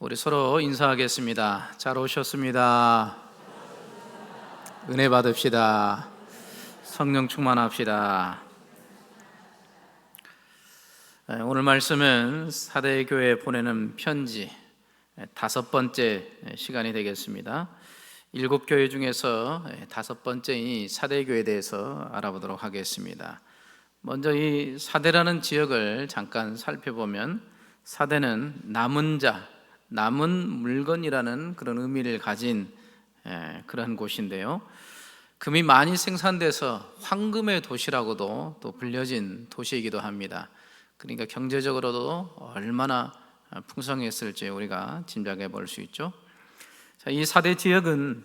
우리 서로 인사하겠습니다. 잘 오셨습니다. 은혜 받읍시다. 성령 충만합시다. 오늘 말씀은 사대교회에 보내는 편지 5번째 시간이 되겠습니다. 7교회 중에서 5번째인 사대교회에 대해서 알아보도록 하겠습니다. 먼저 이 사대라는 지역을 잠깐 살펴보면, 사대는 남은 자, 남은 물건이라는 그런 의미를 가진 그런 곳인데요, 금이 많이 생산돼서 황금의 도시라고도 또 불려진 도시이기도 합니다. 그러니까 경제적으로도 얼마나 풍성했을지 우리가 짐작해 볼 수 있죠. 자, 이 사대 지역은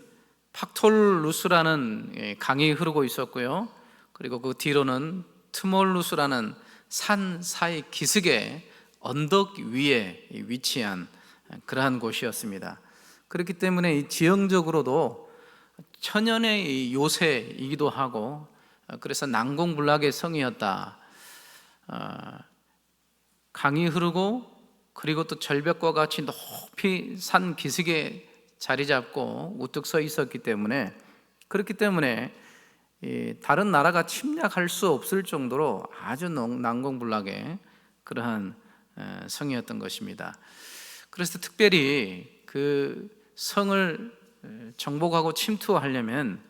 팍톨루스라는 강이 흐르고 있었고요, 그리고 그 뒤로는 트몰루스라는 산 사이 기슭의 언덕 위에 위치한 그러한 곳이었습니다. 그렇기 때문에 이 지형적으로도 천연의 요새이기도 하고, 그래서 난공불락의 성이었다. 강이 흐르고, 그리고 또 절벽과 같이 높이 산 기슭에 자리 잡고 우뚝 서 있었기 때문에, 그렇기 때문에 다른 나라가 침략할 수 없을 정도로 아주 난공불락의 그러한 성이었던 것입니다. 그래서 특별히 그 성을 정복하고 침투하려면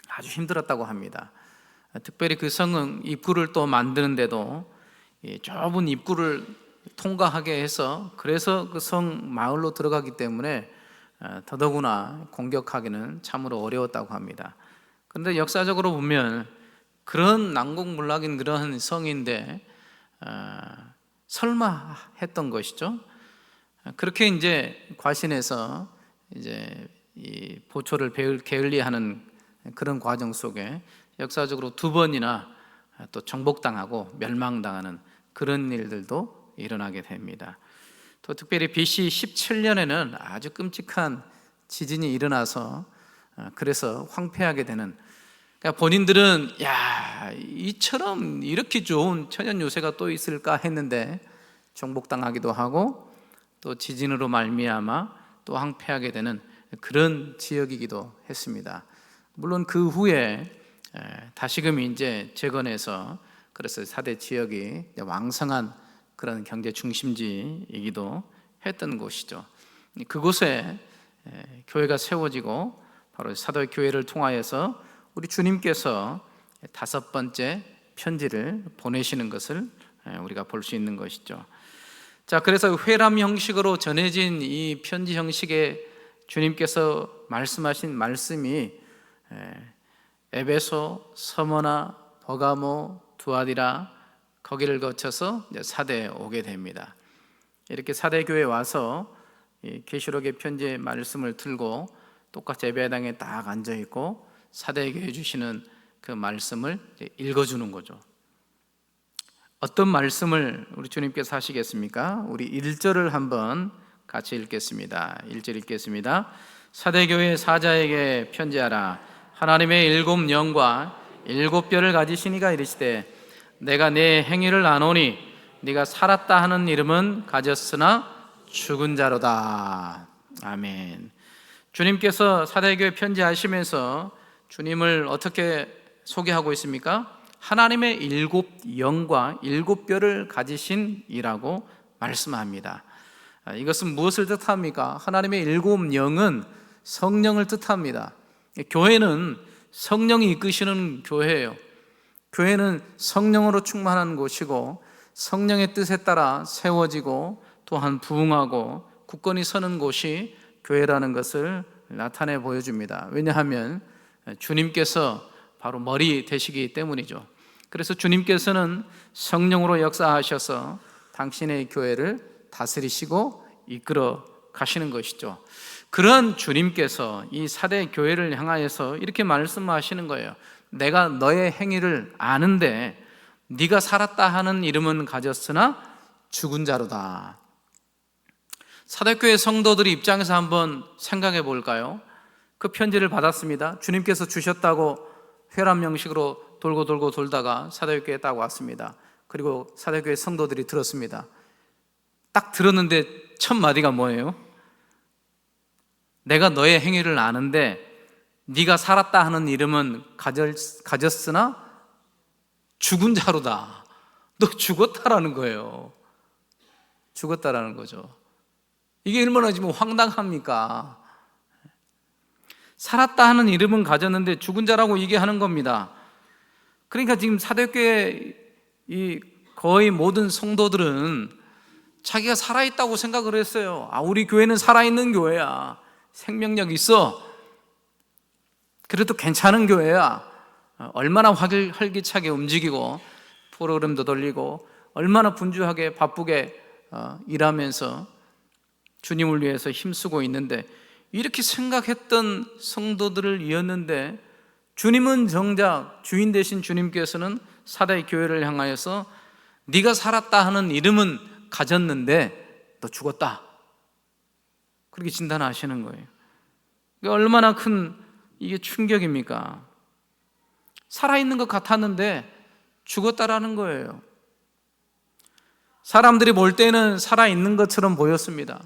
아주 힘들었다고 합니다. 특별히 그 성은 입구를 또 만드는데도 좁은 입구를 통과하게 해서, 그래서 그 성 마을로 들어가기 때문에 더더구나 공격하기는 참으로 어려웠다고 합니다. 그런데 역사적으로 보면 그런 난공불락인 그런 성인데 설마 했던 것이죠. 그렇게 이제 과신해서 이제 이 보초를 게을리하는 그런 과정 속에 역사적으로 2번이나 또 정복당하고 멸망당하는 그런 일들도 일어나게 됩니다. 또 특별히 BC 17년에는 아주 끔찍한 지진이 일어나서 그래서 황폐하게 되는, 그러니까 본인들은 이처럼 이렇게 좋은 천연 요새가 또 있을까 했는데 정복당하기도 하고, 또 지진으로 말미암아 또 황폐하게 되는 그런 지역이기도 했습니다. 물론 그 후에 다시금 이제 재건해서, 그래서 사대 지역이 왕성한 그런 경제 중심지이기도 했던 곳이죠. 그곳에 교회가 세워지고, 바로 사도교회를 통하여서 우리 주님께서 5번째 편지를 보내시는 것을 우리가 볼 수 있는 것이죠. 자, 그래서 회람 형식으로 전해진 이 편지 형식에 주님께서 말씀하신 말씀이 에베소, 서머나, 버가모, 두아디라, 거기를 거쳐서 사대에 오게 됩니다. 이렇게 사대교회에 와서 계시록의 편지의 말씀을 들고 똑같이 예배당에 딱 앉아있고 사대교회 주시는 그 말씀을 읽어주는 거죠. 어떤 말씀을 우리 주님께서 하시겠습니까? 우리 1절을 한번 같이 읽겠습니다. 1절 읽겠습니다. 사대교회 사자에게 편지하라. 하나님의 7 영과 7 뼈를 가지신 이가 이르시되, 내가 내 행위를 아노니 네가 살았다 하는 이름은 가졌으나 죽은 자로다. 아멘. 주님께서 사대교회 편지하시면서 주님을 어떻게 소개하고 있습니까? 하나님의 7 영과 7 뼈를 가지신 이라고 말씀합니다. 이것은 무엇을 뜻합니까? 하나님의 7 영은 성령을 뜻합니다. 교회는 성령이 이끄시는 교회예요. 교회는 성령으로 충만한 곳이고, 성령의 뜻에 따라 세워지고 또한 부흥하고 굳건히 서는 곳이 교회라는 것을 나타내 보여줍니다. 왜냐하면 주님께서 바로 머리 되시기 때문이죠. 그래서 주님께서는 성령으로 역사하셔서 당신의 교회를 다스리시고 이끌어 가시는 것이죠. 그런 주님께서 이 사대 교회를 향하여서 이렇게 말씀하시는 거예요. 내가 너의 행위를 아는데 네가 살았다 하는 이름은 가졌으나 죽은 자로다. 사대교회 성도들의 입장에서 한번 생각해 볼까요? 그 편지를 받았습니다. 주님께서 주셨다고 회람 형식으로 돌고 돌다가 사대교회에 딱 왔습니다. 그리고 사대교회 성도들이 들었습니다. 딱 들었는데 첫 마디가 뭐예요? 내가 너의 행위를 아는데 네가 살았다 하는 이름은 가졌으나 죽은 자로다. 너 죽었다라는 거예요. 죽었다라는 거죠. 이게 얼마나 지금 황당합니까? 살았다 하는 이름은 가졌는데 죽은 자라고 얘기하는 겁니다. 그러니까 지금 사대교회 이 거의 모든 성도들은 자기가 살아있다고 생각을 했어요. 우리 교회는 살아있는 교회야. 생명력 있어. 그래도 괜찮은 교회야. 얼마나 활기차게 움직이고 프로그램도 돌리고 얼마나 분주하게 바쁘게 일하면서 주님을 위해서 힘쓰고 있는데, 이렇게 생각했던 성도들을 이었는데 주님은 정작 주인 되신 주님께서는 사대 교회를 향하여서 네가 살았다 하는 이름은 가졌는데 너 죽었다, 그렇게 진단하시는 거예요. 얼마나 큰 이게 충격입니까? 살아있는 것 같았는데 죽었다라는 거예요. 사람들이 볼 때는 살아있는 것처럼 보였습니다.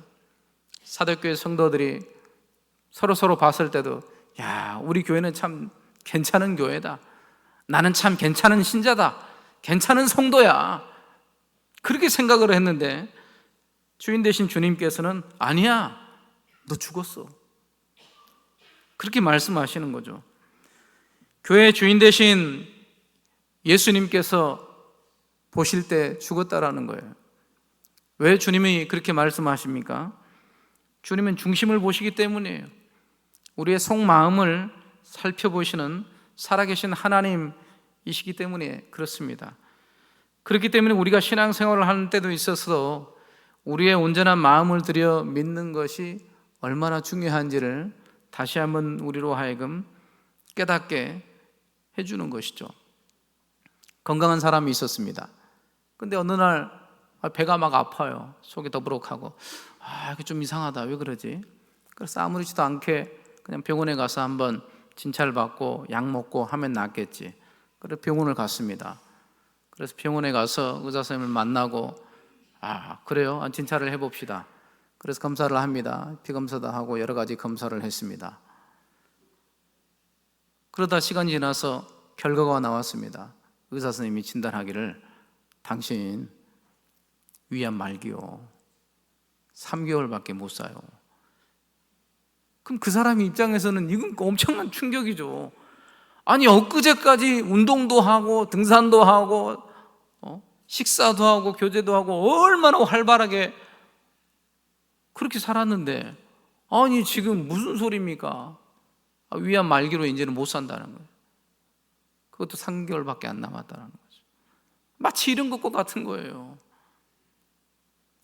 사대교회 성도들이 서로 봤을 때도 야, 우리 교회는 참 괜찮은 교회다. 나는 참 괜찮은 신자다. 괜찮은 성도야. 그렇게 생각을 했는데 주인 되신 주님께서는 아니야, 너 죽었어. 그렇게 말씀하시는 거죠. 교회의 주인 되신 예수님께서 보실 때 죽었다라는 거예요. 왜 주님이 그렇게 말씀하십니까? 주님은 중심을 보시기 때문이에요. 우리의 속마음을 살펴보시는 살아계신 하나님이시기 때문에 그렇습니다. 그렇기 때문에 우리가 신앙생활을 하는 때도 있어서 우리의 온전한 마음을 들여 믿는 것이 얼마나 중요한지를 다시 한번 우리로 하여금 깨닫게 해주는 것이죠. 건강한 사람이 있었습니다. 근데 어느 날 배가 막 아파요. 속이 더부룩하고 이게 좀 이상하다. 왜 그러지? 그래서 아무렇지도 않게 그냥 병원에 가서 한번 진찰 받고 약 먹고 하면 낫겠지. 그래서 병원을 갔습니다. 그래서 병원에 가서 의사 선생님을 만나고 그래요? 진찰을 해봅시다. 그래서 검사를 합니다. 피검사도 하고 여러 가지 검사를 했습니다. 그러다 시간이 지나서 결과가 나왔습니다. 의사 선생님이 진단하기를 당신 위암 말기요. 3개월밖에 못 사요. 그럼 그 사람 입장에서는 이건 엄청난 충격이죠. 아니 엊그제까지 운동도 하고 등산도 하고 식사도 하고 교제도 하고 얼마나 활발하게 그렇게 살았는데 아니 지금 무슨 소리입니까? 위암 말기로 이제는 못 산다는 거예요. 그것도 3개월밖에 안 남았다는 거죠. 마치 이런 것과 같은 거예요.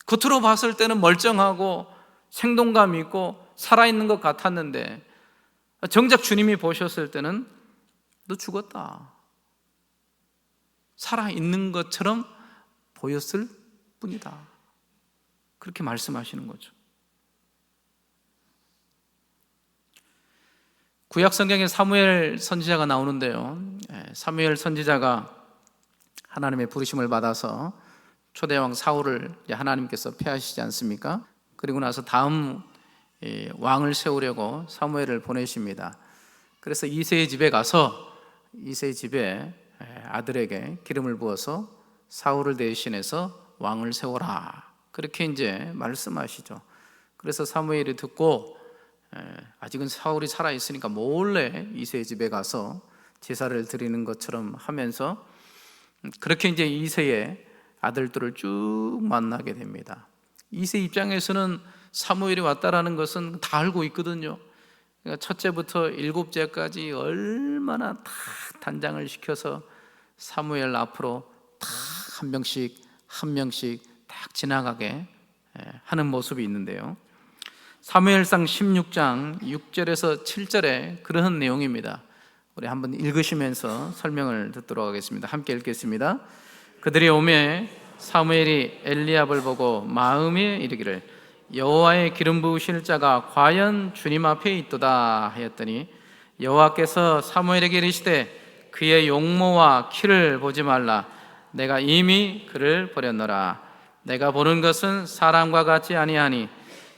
겉으로 봤을 때는 멀쩡하고 생동감 있고 살아있는 것 같았는데 정작 주님이 보셨을 때는 너 죽었다. 살아있는 것처럼 보였을 뿐이다. 그렇게 말씀하시는 거죠. 구약 성경에 사무엘 선지자가 나오는데요. 사무엘 선지자가 하나님의 부르심을 받아서 초대왕 사울을 하나님께서 폐하시지 않습니까? 그리고 나서 다음 왕을 세우려고 사무엘을 보내십니다. 그래서 이새의 집에 가서 이새의 집에 아들에게 기름을 부어서 사울을 대신해서 왕을 세워라. 그렇게 이제 말씀하시죠. 그래서 사무엘이 듣고 아직은 사울이 살아있으니까 몰래 이새의 집에 가서 제사를 드리는 것처럼 하면서 그렇게 이제 이새의 아들들을 쭉 만나게 됩니다. 이새 입장에서는 사무엘이 왔다라는 것은 다 알고 있거든요. 그러니까 첫째부터 7째까지 얼마나 다 단장을 시켜서 사무엘 앞으로 다 한 명씩 딱 지나가게 하는 모습이 있는데요. 사무엘상 16장 6절에서 7절에 그런 내용입니다. 우리 한번 읽으시면서 설명을 듣도록 하겠습니다. 함께 읽겠습니다. 그들이 오매 사무엘이 엘리압을 보고 마음에 이르기를 여호와의 기름 부으실 자가 과연 주님 앞에 있도다 하였더니 여호와께서 사무엘에게 이르시되 그의 용모와 키를 보지 말라. 내가 이미 그를 버렸노라. 내가 보는 것은 사람과 같지 아니하니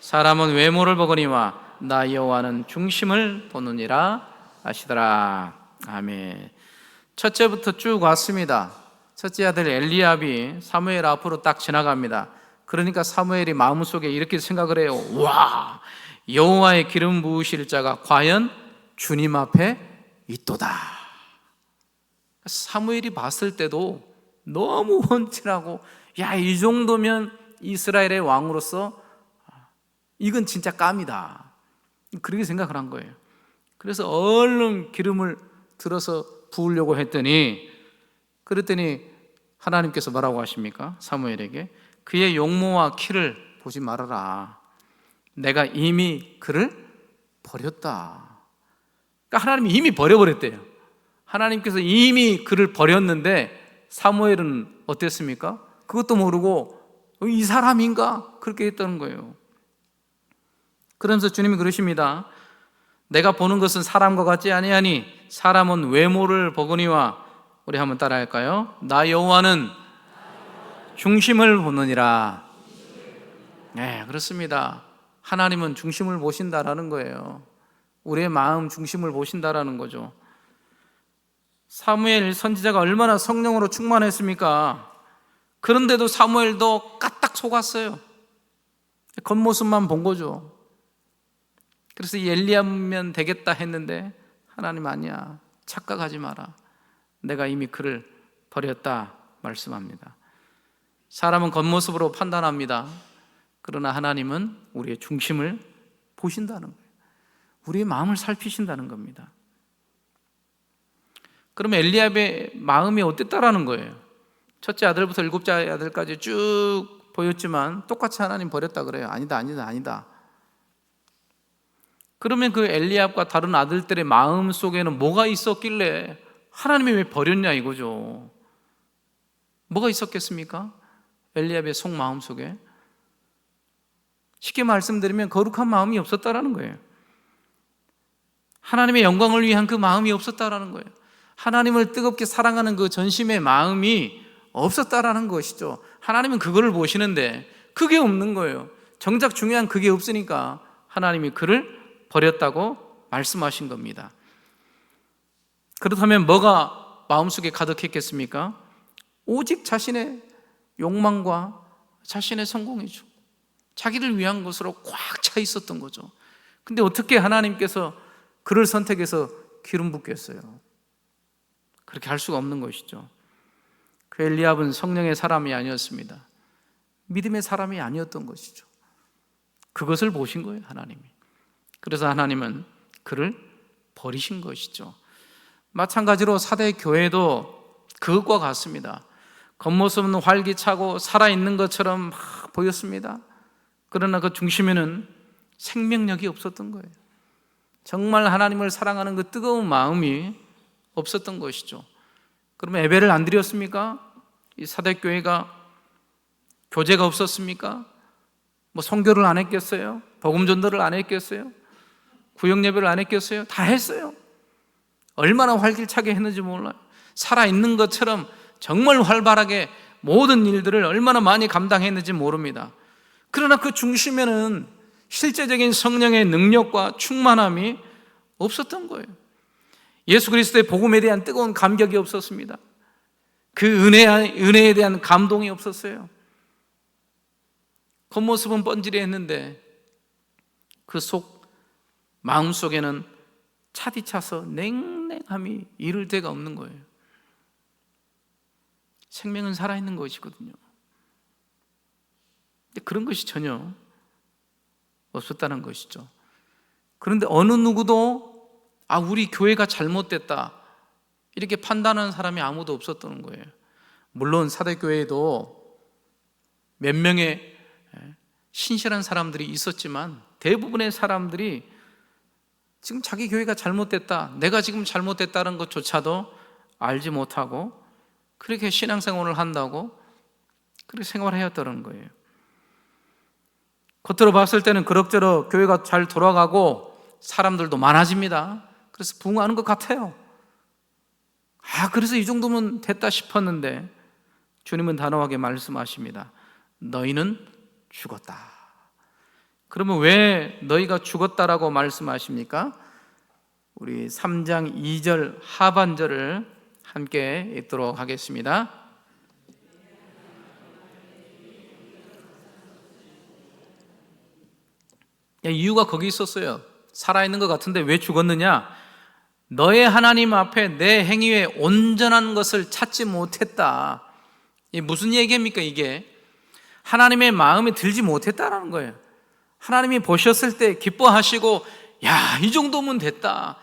사람은 외모를 보거니와 나 여호와는 중심을 보느니라 하시더라. 아멘. 첫째부터 쭉 왔습니다. 첫째 아들 엘리압이 사무엘 앞으로 딱 지나갑니다. 그러니까 사무엘이 마음속에 이렇게 생각을 해요. 와, 여호와의 기름 부으실 자가 과연 주님 앞에 있도다. 사무엘이 봤을 때도 너무 헌칠하고, 야, 이 정도면 이스라엘의 왕으로서 이건 진짜 깜이다, 그렇게 생각을 한 거예요. 그래서 얼른 기름을 들어서 부으려고 했더니, 그랬더니 하나님께서 뭐라고 하십니까? 사무엘에게 그의 용모와 키를 보지 말아라. 내가 이미 그를 버렸다. 그러니까 하나님이 이미 버려버렸대요. 하나님께서 이미 그를 버렸는데 사무엘은 어땠습니까? 그것도 모르고 이 사람인가? 그렇게 했다는 거예요. 그러면서 주님이 그러십니다. 내가 보는 것은 사람과 같지 아니하니 사람은 외모를 보거니와, 우리 한번 따라할까요? 나 여호와는 중심을 보느니라. 네, 그렇습니다. 하나님은 중심을 보신다라는 거예요. 우리의 마음 중심을 보신다라는 거죠. 사무엘 선지자가 얼마나 성령으로 충만했습니까? 그런데도 사무엘도 까딱 속았어요. 겉모습만 본 거죠. 그래서 엘리야면 되겠다 했는데 하나님 아니야, 착각하지 마라, 내가 이미 그를 버렸다 말씀합니다. 사람은 겉모습으로 판단합니다. 그러나 하나님은 우리의 중심을 보신다는 거예요. 우리의 마음을 살피신다는 겁니다. 그러면 엘리압의 마음이 어땠다라는 거예요? 첫째 아들부터 일곱째 아들까지 쭉 보였지만 똑같이 하나님 버렸다 그래요. 아니다. 그러면 그 엘리압과 다른 아들들의 마음 속에는 뭐가 있었길래 하나님이 왜 버렸냐 이거죠. 뭐가 있었겠습니까? 엘리압의 속마음 속에 쉽게 말씀드리면 거룩한 마음이 없었다라는 거예요. 하나님의 영광을 위한 그 마음이 없었다라는 거예요. 하나님을 뜨겁게 사랑하는 그 전심의 마음이 없었다라는 것이죠. 하나님은 그거를 보시는데 그게 없는 거예요. 정작 중요한 그게 없으니까 하나님이 그를 버렸다고 말씀하신 겁니다. 그렇다면 뭐가 마음속에 가득했겠습니까? 오직 자신의 욕망과 자신의 성공이죠. 자기를 위한 것으로 꽉 차 있었던 거죠. 근데 어떻게 하나님께서 그를 선택해서 기름 붓겠어요? 그렇게 할 수가 없는 것이죠. 그 엘리압은 성령의 사람이 아니었습니다. 믿음의 사람이 아니었던 것이죠. 그것을 보신 거예요, 하나님이. 그래서 하나님은 그를 버리신 것이죠. 마찬가지로 사대 교회도 그것과 같습니다. 겉모습은 활기차고 살아있는 것처럼 막 보였습니다. 그러나 그 중심에는 생명력이 없었던 거예요. 정말 하나님을 사랑하는 그 뜨거운 마음이 없었던 것이죠. 그러면 예배를 안 드렸습니까? 이 사대교회가 교제가 없었습니까? 뭐 선교를 안 했겠어요? 복음 전도를 안 했겠어요? 구역 예배를 안 했겠어요? 다 했어요. 얼마나 활기차게 했는지 몰라요. 살아있는 것처럼 정말 활발하게 모든 일들을 얼마나 많이 감당했는지 모릅니다. 그러나 그 중심에는 실제적인 성령의 능력과 충만함이 없었던 거예요. 예수 그리스도의 복음에 대한 뜨거운 감격이 없었습니다. 그 은혜에 대한 감동이 없었어요. 겉모습은 번지르했는데 그 마음 속에는 차디차서 냉랭함이 이를 데가 없는 거예요. 생명은 살아있는 것이거든요. 근데 그런 것이 전혀 없었다는 것이죠. 그런데 어느 누구도 우리 교회가 잘못됐다 이렇게 판단하는 사람이 아무도 없었던 거예요. 물론 사대교회에도 몇 명의 신실한 사람들이 있었지만 대부분의 사람들이 지금 자기 교회가 잘못됐다, 내가 지금 잘못됐다는 것조차도 알지 못하고 그렇게 신앙생활을 한다고 그렇게 생활해왔다는 거예요. 겉으로 봤을 때는 그럭저럭 교회가 잘 돌아가고 사람들도 많아집니다. 그래서 부흥하는 것 같아요. 그래서 이 정도면 됐다 싶었는데 주님은 단호하게 말씀하십니다. 너희는 죽었다. 그러면 왜 너희가 죽었다라고 말씀하십니까? 우리 3장 2절 하반절을 함께 읽도록 하겠습니다. 이유가 거기 있었어요. 살아있는 것 같은데 왜 죽었느냐? 너의 하나님 앞에 내 행위에 온전한 것을 찾지 못했다. 이게 무슨 얘기입니까? 이게 하나님의 마음에 들지 못했다라는 거예요. 하나님이 보셨을 때 기뻐하시고 야, 이 정도면 됐다,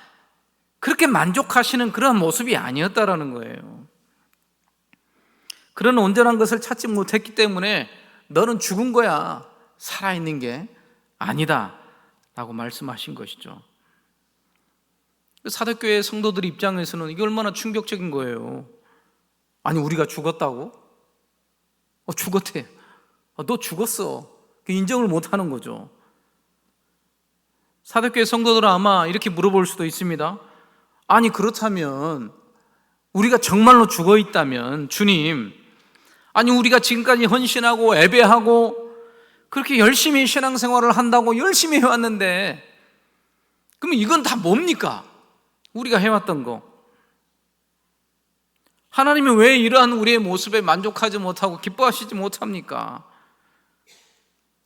그렇게 만족하시는 그런 모습이 아니었다라는 거예요. 그런 온전한 것을 찾지 못했기 때문에 너는 죽은 거야, 살아있는 게 아니다 라고 말씀하신 것이죠. 사도교회 성도들 입장에서는 이게 얼마나 충격적인 거예요. 아니, 우리가 죽었다고? 죽었대. 너 죽었어. 인정을 못하는 거죠. 사도교회 성도들은 아마 이렇게 물어볼 수도 있습니다. 아니, 그렇다면 우리가 정말로 죽어 있다면 주님, 아니 우리가 지금까지 헌신하고 예배하고 그렇게 열심히 신앙생활을 한다고 열심히 해왔는데 그러면 이건 다 뭡니까? 우리가 해왔던 거. 하나님이 왜 이러한 우리의 모습에 만족하지 못하고 기뻐하시지 못합니까?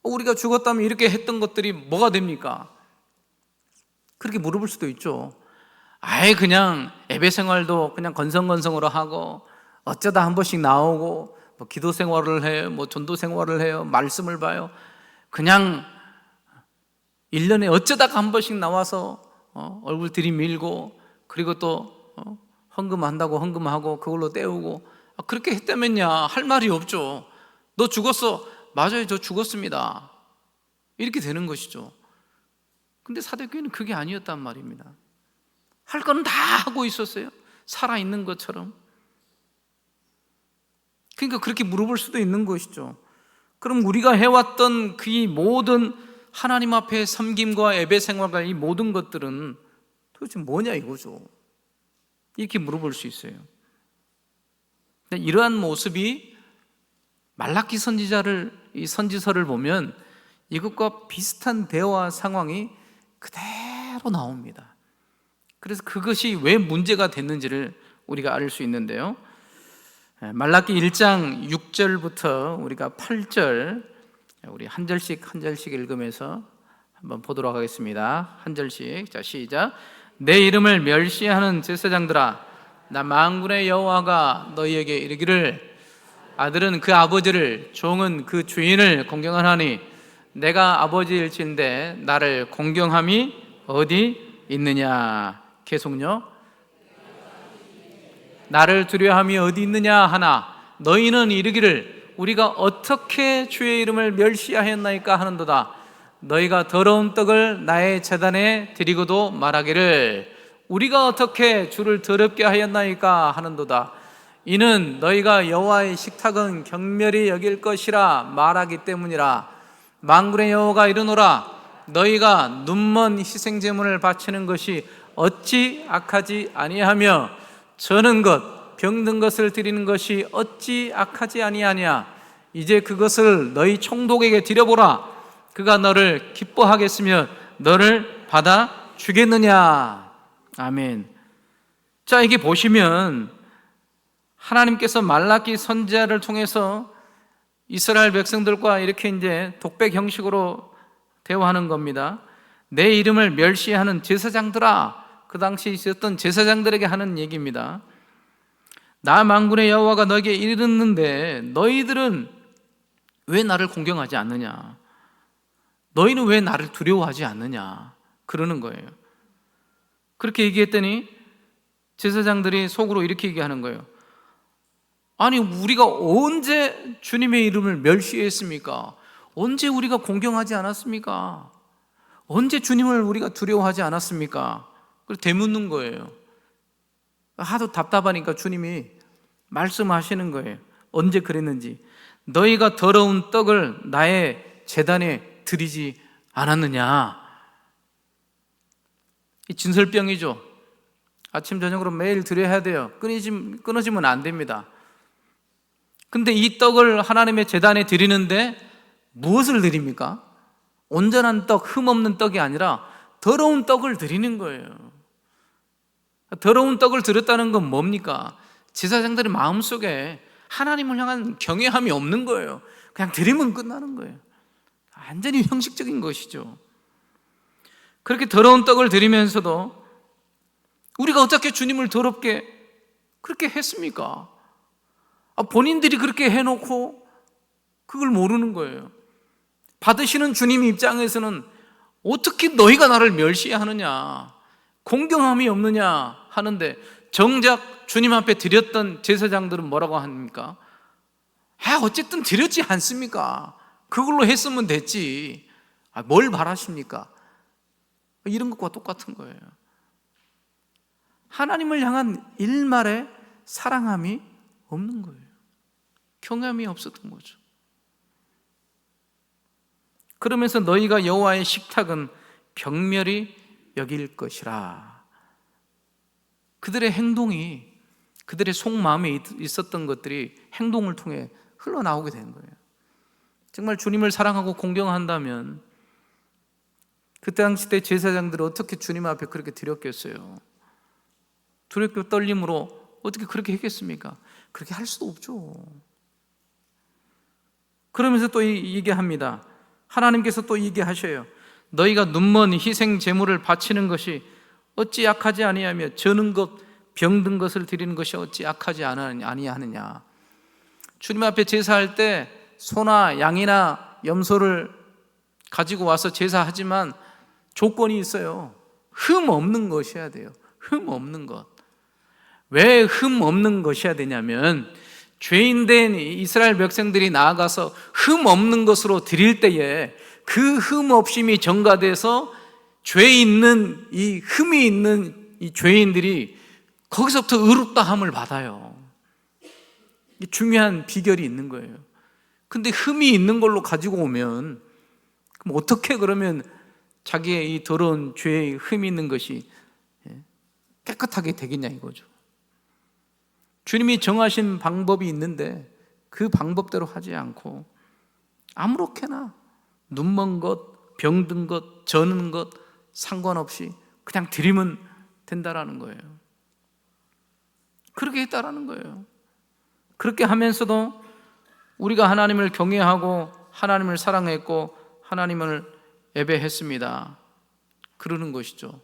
우리가 죽었다면 이렇게 했던 것들이 뭐가 됩니까? 그렇게 물어볼 수도 있죠. 아예 그냥 예배 생활도 그냥 건성건성으로 하고 어쩌다 한 번씩 나오고 뭐 기도 생활을 해요, 뭐 전도 생활을 해요, 말씀을 봐요. 그냥 1년에 어쩌다가 한 번씩 나와서 얼굴 들이밀고 그리고 또 헌금한다고 헌금하고 그걸로 때우고 그렇게 했다면야 할 말이 없죠. 너 죽었어. 맞아요, 저 죽었습니다. 이렇게 되는 것이죠. 근데 사도교회는 그게 아니었단 말입니다. 할 거는 다 하고 있었어요. 살아있는 것처럼. 그러니까 그렇게 물어볼 수도 있는 것이죠. 그럼 우리가 해왔던 그 모든 하나님 앞에 섬김과 예배 생활과 이 모든 것들은 도대체 뭐냐 이거죠. 이렇게 물어볼 수 있어요. 이러한 모습이 말라기 이 선지서를 보면 이것과 비슷한 대화 상황이 그대로 나옵니다. 그래서 그것이 왜 문제가 됐는지를 우리가 알 수 있는데요. 말라기 1장 6절부터 우리가 8절 우리 한 절씩 읽으면서 한번 보도록 하겠습니다. 한 절씩. 자, 시작. 내 이름을 멸시하는 제사장들아, 나 만군의 여호와가 너희에게 이르기를 아들은 그 아버지를, 종은 그 주인을 공경하나니 내가 아버지일진데 나를 공경함이 어디 있느냐. 계속요. 나를 두려워함이 어디 있느냐 하나 너희는 이르기를 우리가 어떻게 주의 이름을 멸시하였나이까 하는도다. 너희가 더러운 떡을 나의 제단에 드리고도 말하기를 우리가 어떻게 주를 더럽게 하였나이까 하는도다. 이는 너희가 여호와의 식탁은 경멸히 여길 것이라 말하기 때문이라. 만군의 여호와가 이르노라. 너희가 눈먼 희생제물을 바치는 것이 어찌 악하지 아니하며 저는 것 병든 것을 드리는 것이 어찌 악하지 아니하냐. 이제 그것을 너희 총독에게 드려보라. 그가 너를 기뻐하겠으며 너를 받아 주겠느냐. 아멘. 자, 이게 보시면 하나님께서 말라기 선지자를 통해서 이스라엘 백성들과 이렇게 이제 독백 형식으로 대화하는 겁니다. 내 이름을 멸시하는 제사장들아, 그 당시 있었던 제사장들에게 하는 얘기입니다. 나 만군의 여호와가 너에게 이르는데 너희들은 왜 나를 공경하지 않느냐? 너희는 왜 나를 두려워하지 않느냐? 그러는 거예요. 그렇게 얘기했더니 제사장들이 속으로 이렇게 얘기하는 거예요. 아니, 우리가 언제 주님의 이름을 멸시했습니까? 언제 우리가 공경하지 않았습니까? 언제 주님을 우리가 두려워하지 않았습니까? 그래서 되묻는 거예요. 하도 답답하니까 주님이 말씀하시는 거예요. 언제 그랬는지. 너희가 더러운 떡을 나의 제단에 드리지 않았느냐. 이 진설병이죠. 아침 저녁으로 매일 드려야 돼요. 끊어지면 안 됩니다. 근데 이 떡을 하나님의 제단에 드리는데 무엇을 드립니까? 온전한 떡, 흠없는 떡이 아니라 더러운 떡을 드리는 거예요. 더러운 떡을 드렸다는 건 뭡니까? 제사장들의 마음속에 하나님을 향한 경외함이 없는 거예요. 그냥 드리면 끝나는 거예요. 완전히 형식적인 것이죠. 그렇게 더러운 떡을 드리면서도 우리가 어떻게 주님을 더럽게 그렇게 했습니까? 본인들이 그렇게 해놓고 그걸 모르는 거예요. 받으시는 주님 입장에서는 어떻게 너희가 나를 멸시하느냐, 공경함이 없느냐 하는데, 정작 주님 앞에 드렸던 제사장들은 뭐라고 합니까? 어쨌든 드렸지 않습니까? 그걸로 했으면 됐지. 뭘 바라십니까? 이런 것과 똑같은 거예요. 하나님을 향한 일말의 사랑함이 없는 거예요. 경외함이 없었던 거죠. 그러면서 너희가 여호와의 식탁은 병멸히 여길 것이라. 그들의 행동이, 그들의 속마음에 있었던 것들이 행동을 통해 흘러나오게 된 거예요. 정말 주님을 사랑하고 공경한다면 그 당시 때 제사장들은 어떻게 주님 앞에 그렇게 드렸겠어요? 두렵고 떨림으로 어떻게 그렇게 했겠습니까? 그렇게 할 수도 없죠. 그러면서 또 얘기합니다. 하나님께서 또 얘기하셔요. 너희가 눈먼 희생 제물을 바치는 것이 어찌 악하지 아니하며 저는 것 병든 것을 드리는 것이 어찌 악하지 아니하느냐. 주님 앞에 제사할 때 소나 양이나 염소를 가지고 와서 제사하지만 조건이 있어요. 흠 없는 것이어야 돼요. 흠 없는 것. 왜 흠 없는 것이어야 되냐면, 죄인된 이스라엘 백성들이 나아가서 흠 없는 것으로 드릴 때에 그 흠 없음이 전가돼서 죄 있는 이 흠이 있는 이 죄인들이 거기서부터 의롭다함을 받아요. 이게 중요한 비결이 있는 거예요. 근데 흠이 있는 걸로 가지고 오면 그럼 어떻게 그러면 자기의 이 더러운 죄의 흠이 있는 것이 깨끗하게 되겠냐 이거죠. 주님이 정하신 방법이 있는데 그 방법대로 하지 않고 아무렇게나 눈먼 것, 병든 것, 저는 것 상관없이 그냥 드리면 된다라는 거예요. 그렇게 했다라는 거예요. 그렇게 하면서도 우리가 하나님을 경외하고 하나님을 사랑했고 하나님을 예배했습니다. 그러는 것이죠.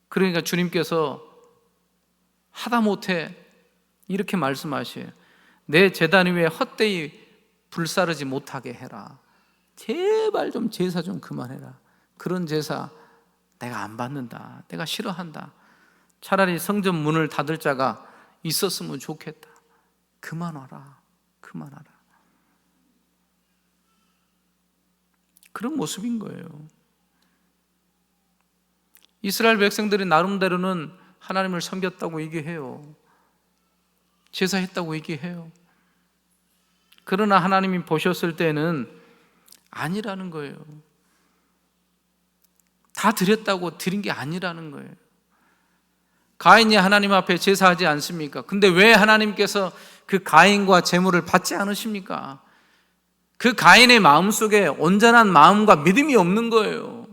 그러니까 주님께서 하다못해 이렇게 말씀하셔요. 내 제단 위에 헛되이 불사르지 못하게 해라. 제발 좀 제사 좀 그만해라. 그런 제사 내가 안 받는다. 내가 싫어한다. 차라리 성전 문을 닫을 자가 있었으면 좋겠다. 그만하라. 그만하라. 그런 모습인 거예요. 이스라엘 백성들이 나름대로는 하나님을 섬겼다고 얘기해요. 제사했다고 얘기해요. 그러나 하나님이 보셨을 때는 아니라는 거예요. 다 드렸다고 드린 게 아니라는 거예요. 가인이 하나님 앞에 제사하지 않습니까? 근데 왜 하나님께서 그 가인과 제물을 받지 않으십니까? 그 가인의 마음속에 온전한 마음과 믿음이 없는 거예요.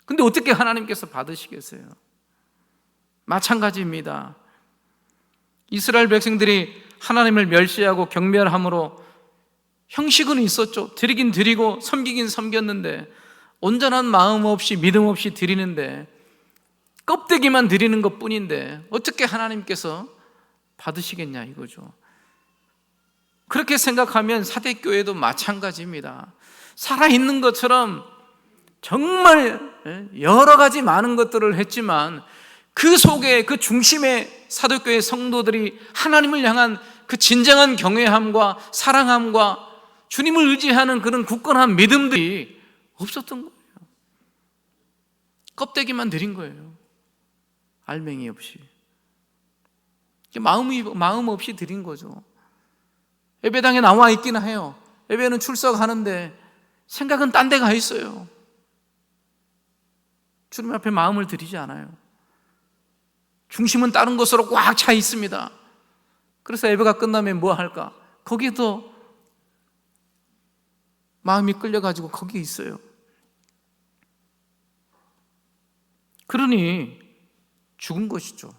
근데 어떻게 하나님께서 받으시겠어요? 마찬가지입니다. 이스라엘 백성들이 하나님을 멸시하고 경멸함으로 형식은 있었죠. 드리긴 드리고 섬기긴 섬겼는데 온전한 마음 없이 믿음 없이 드리는데 껍데기만 드리는 것뿐인데 어떻게 하나님께서 받으시겠냐 이거죠. 그렇게 생각하면 사대교회도 마찬가지입니다. 살아있는 것처럼 정말 여러 가지 많은 것들을 했지만 그 속에 그 중심에 사도교회 성도들이 하나님을 향한 그 진정한 경외함과 사랑함과 주님을 의지하는 그런 굳건한 믿음들이 없었던 거예요. 껍데기만 드린 거예요. 알맹이 없이. 마음 없이 드린 거죠. 예배당에 나와 있기는 해요. 예배는 출석하는데 생각은 딴 데 가 있어요. 주님 앞에 마음을 드리지 않아요. 중심은 다른 것으로 꽉 차 있습니다. 그래서 예배가 끝나면 뭐 할까? 거기도 마음이 끌려가지고 거기에 있어요. 그러니 죽은 것이죠.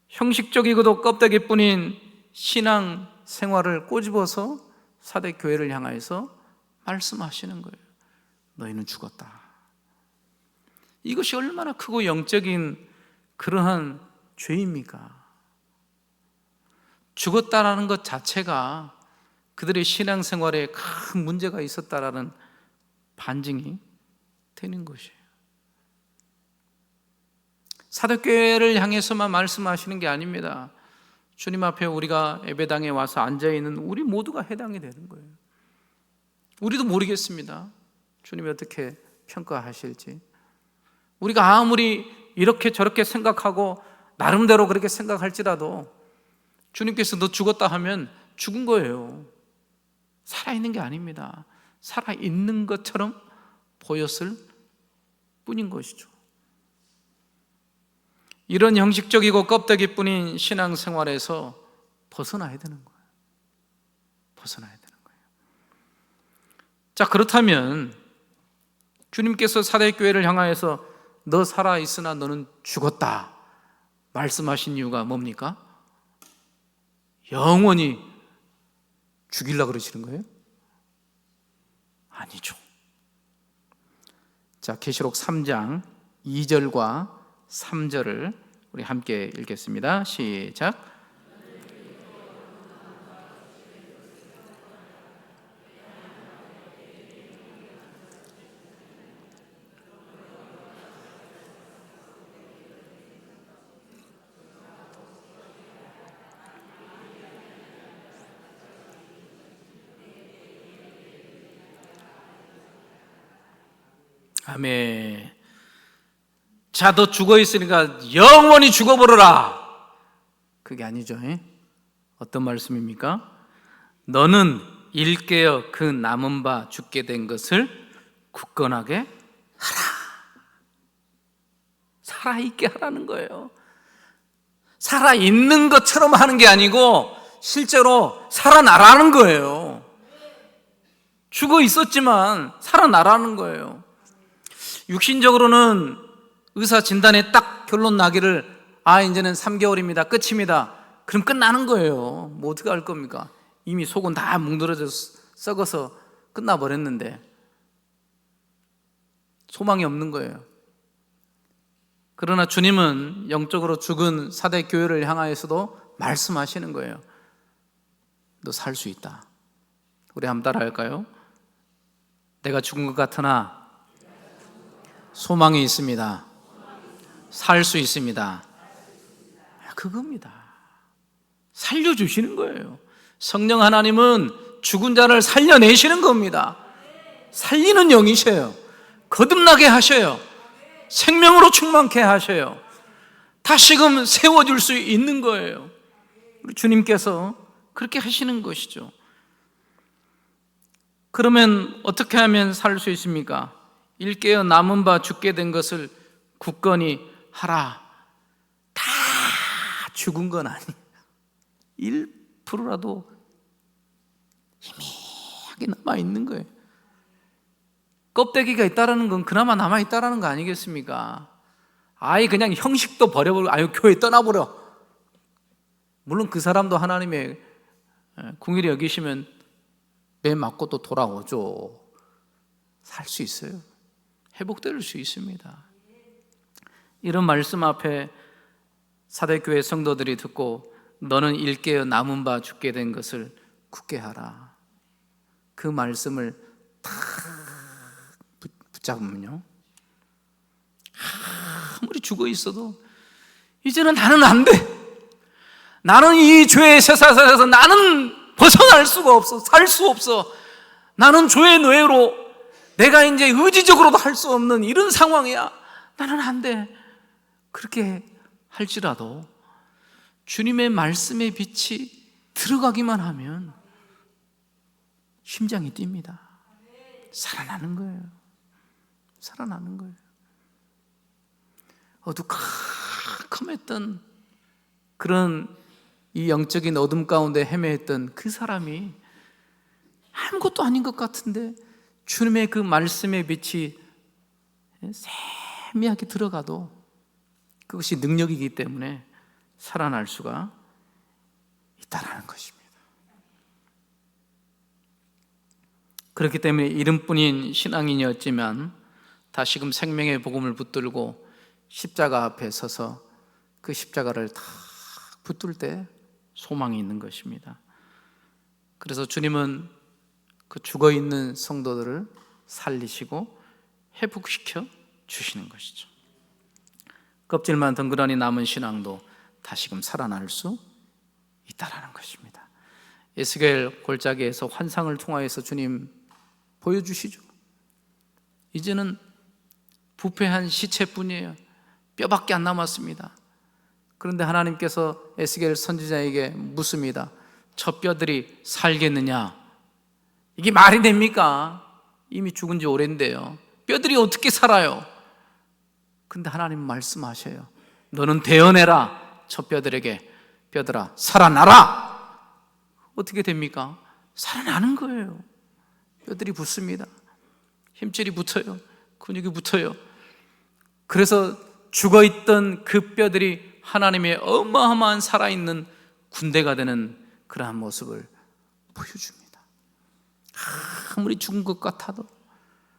형식적이고도 껍데기뿐인 신앙 생활을 꼬집어서 사대 교회를 향하여서 말씀하시는 거예요. 너희는 죽었다. 이것이 얼마나 크고 영적인 그러한 죄입니까? 죽었다라는 것 자체가 그들의 신앙생활에 큰 문제가 있었다라는 반증이 되는 것이에요. 사도교회를 향해서만 말씀하시는 게 아닙니다. 주님 앞에 우리가 예배당에 와서 앉아있는 우리 모두가 해당이 되는 거예요. 우리도 모르겠습니다. 주님이 어떻게 평가하실지. 우리가 아무리 이렇게 저렇게 생각하고 나름대로 그렇게 생각할지라도 주님께서 너 죽었다 하면 죽은 거예요. 살아있는 게 아닙니다. 살아있는 것처럼 보였을 뿐인 것이죠. 이런 형식적이고 껍데기뿐인 신앙생활에서 벗어나야 되는 거예요. 벗어나야 되는 거예요. 자, 그렇다면 주님께서 사대교회를 향하여서 너 살아있으나 너는 죽었다 말씀하신 이유가 뭡니까? 영원히 죽이려고 그러시는 거예요? 아니죠. 자, 계시록 3장 2절과 3절을 우리 함께 읽겠습니다. 시작. 아멘. 자, 너 죽어 있으니까 영원히 죽어버려라. 그게 아니죠. 어떤 말씀입니까? 너는 일깨어 그 남은 바 죽게 된 것을 굳건하게 하라. 살아있게 하라는 거예요. 살아있는 것처럼 하는 게 아니고 실제로 살아나라는 거예요. 죽어 있었지만 살아나라는 거예요. 육신적으로는 의사 진단에 딱 결론 나기를 이제는 3개월입니다. 끝입니다. 그럼 끝나는 거예요. 뭐 어떻게 할 겁니까? 이미 속은 다 뭉드러져서 썩어서 끝나버렸는데 소망이 없는 거예요. 그러나 주님은 영적으로 죽은 사대 교회를 향하여서도 말씀하시는 거예요. 너 살 수 있다. 우리 한번 따라 할까요? 내가 죽은 것 같으나 소망이 있습니다. 살 수 있습니다. 그겁니다. 살려주시는 거예요. 성령 하나님은 죽은 자를 살려내시는 겁니다. 살리는 영이셔요. 거듭나게 하셔요. 생명으로 충만케 하셔요. 다시금 세워줄 수 있는 거예요. 우리 주님께서 그렇게 하시는 것이죠. 그러면 어떻게 하면 살 수 있습니까? 일깨어 남은 바 죽게 된 것을 굳건히 하라. 다 죽은 건 아니에요. 1%라도 희미하게 남아있는 거예요. 껍데기가 있다는 건 그나마 남아있다는 거 아니겠습니까? 아예 그냥 형식도 버려버리고 교회 떠나버려. 물론 그 사람도 하나님의 궁일이 여기시면 매 맞고 또 돌아오죠. 살 수 있어요. 회복될 수 있습니다. 이런 말씀 앞에 사대교회 성도들이 듣고 너는 일깨어 남은 바 죽게 된 것을 굳게 하라. 그 말씀을 탁 붙잡으면요, 아무리 죽어 있어도 이제는 나는 안 돼. 나는 이 죄의 쇠사슬에서 나는 벗어날 수가 없어. 살 수 없어. 나는 죄의 노예로 내가 이제 의지적으로도 할 수 없는 이런 상황이야. 나는 안 돼. 그렇게 할지라도 주님의 말씀의 빛이 들어가기만 하면 심장이 뜁니다. 살아나는 거예요. 살아나는 거예요. 어두컴컴했던 그런 이 영적인 어둠 가운데 헤매했던 그 사람이 아무것도 아닌 것 같은데 주님의 그 말씀의 빛이 세미하게 들어가도 그것이 능력이기 때문에 살아날 수가 있다는 것입니다. 그렇기 때문에 이름뿐인 신앙인이었지만 다시금 생명의 복음을 붙들고 십자가 앞에 서서 그 십자가를 다 붙들 때 소망이 있는 것입니다. 그래서 주님은 그 죽어있는 성도들을 살리시고 회복시켜 주시는 것이죠. 껍질만 덩그러니 남은 신앙도 다시금 살아날 수 있다는 것입니다. 에스겔 골짜기에서 환상을 통하여서 주님 보여주시죠. 이제는 부패한 시체뿐이에요. 뼈밖에 안 남았습니다. 그런데 하나님께서 에스겔 선지자에게 묻습니다. 저 뼈들이 살겠느냐? 이게 말이 됩니까? 이미 죽은 지 오랜데요. 뼈들이 어떻게 살아요? 근데 하나님 말씀하셔요. 너는 대언해라. 저 뼈들에게, 뼈들아 살아나라. 어떻게 됩니까? 살아나는 거예요. 뼈들이 붙습니다. 힘줄이 붙어요. 근육이 붙어요. 그래서 죽어있던 그 뼈들이 하나님의 어마어마한 살아있는 군대가 되는 그러한 모습을 보여줍니다. 아무리 죽은 것 같아도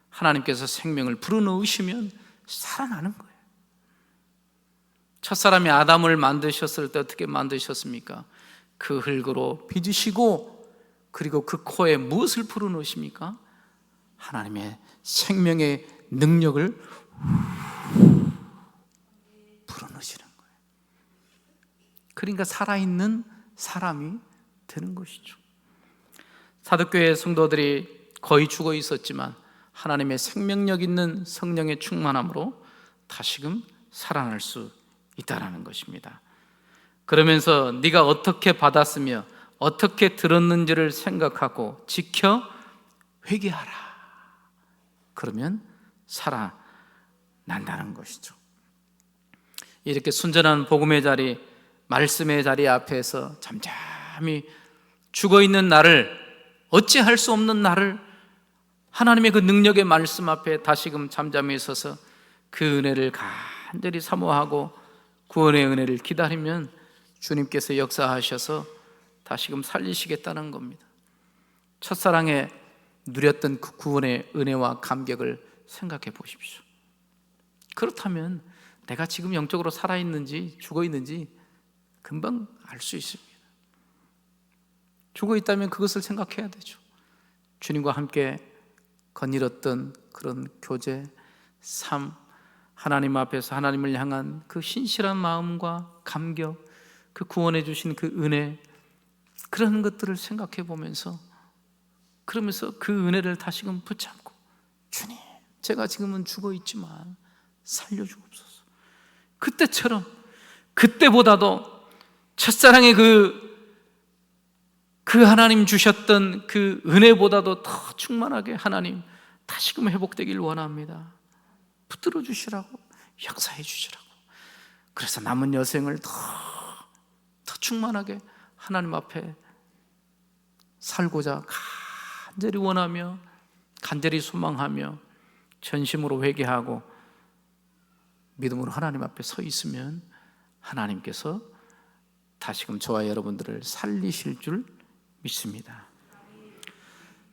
하나님께서 생명을 불어넣으시면 살아나는 거예요. 첫사람이 아담을 만드셨을 때 어떻게 만드셨습니까? 그 흙으로 빚으시고 그리고 그 코에 무엇을 불어넣으십니까? 하나님의 생명의 능력을 불어넣으시는 거예요. 그러니까 살아있는 사람이 되는 것이죠. 사도교회 성도들이 거의 죽어 있었지만 하나님의 생명력 있는 성령의 충만함으로 다시금 살아날 수 있다는 것입니다. 그러면서 네가 어떻게 받았으며 어떻게 들었는지를 생각하고 지켜 회개하라. 그러면 살아난다는 것이죠. 이렇게 순전한 복음의 자리, 말씀의 자리 앞에서 잠잠히 죽어있는 나를, 어찌할 수 없는 나를 하나님의 그 능력의 말씀 앞에 다시금 잠잠히 서서 그 은혜를 간절히 사모하고 구원의 은혜를 기다리면 주님께서 역사하셔서 다시금 살리시겠다는 겁니다. 첫사랑에 누렸던 그 구원의 은혜와 감격을 생각해 보십시오. 그렇다면 내가 지금 영적으로 살아있는지 죽어있는지 금방 알 수 있습니다. 죽어있다면 그것을 생각해야 되죠. 주님과 함께 거닐었던 그런 교제, 삶, 하나님 앞에서 하나님을 향한 그 신실한 마음과 감격, 그 구원해 주신 그 은혜, 그런 것들을 생각해 보면서 그러면서 그 은혜를 다시금 붙잡고 주님, 제가 지금은 죽어 있지만 살려주옵소서. 그때처럼, 그때보다도 첫사랑의 그 하나님 주셨던 그 은혜보다도 더 충만하게 하나님 다시금 회복되길 원합니다. 붙들어 주시라고, 역사해 주시라고. 그래서 남은 여생을 더 충만하게 하나님 앞에 살고자 간절히 원하며, 간절히 소망하며, 전심으로 회개하고 믿음으로 하나님 앞에 서 있으면 하나님께서 다시금 저와 여러분들을 살리실 줄 믿습니다.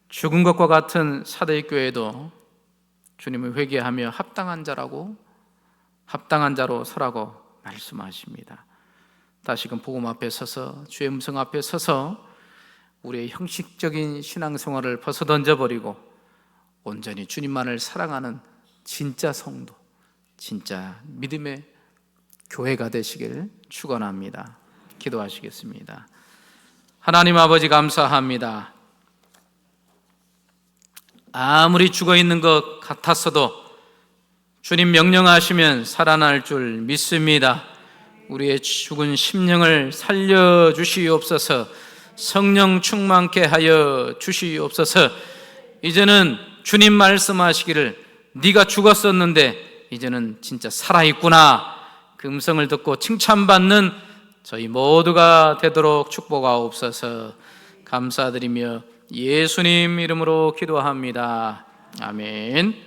죽은 것과 같은 사도의 교회도 주님을 회개하며 합당한 자로 서라고 말씀하십니다. 다시금 복음 앞에 서서, 주의 음성 앞에 서서 우리의 형식적인 신앙생활을 벗어던져버리고 온전히 주님만을 사랑하는 진짜 성도, 진짜 믿음의 교회가 되시길 축원합니다. 기도하시겠습니다. 하나님 아버지, 감사합니다. 아무리 죽어있는 것 같았어도 주님 명령하시면 살아날 줄 믿습니다. 우리의 죽은 심령을 살려주시옵소서. 성령 충만케 하여 주시옵소서. 이제는 주님 말씀하시기를 네가 죽었었는데 이제는 진짜 살아있구나, 그 음성을 듣고 칭찬받는 저희 모두가 되도록 축복하옵소서. 감사드리며 예수님 이름으로 기도합니다. 아멘.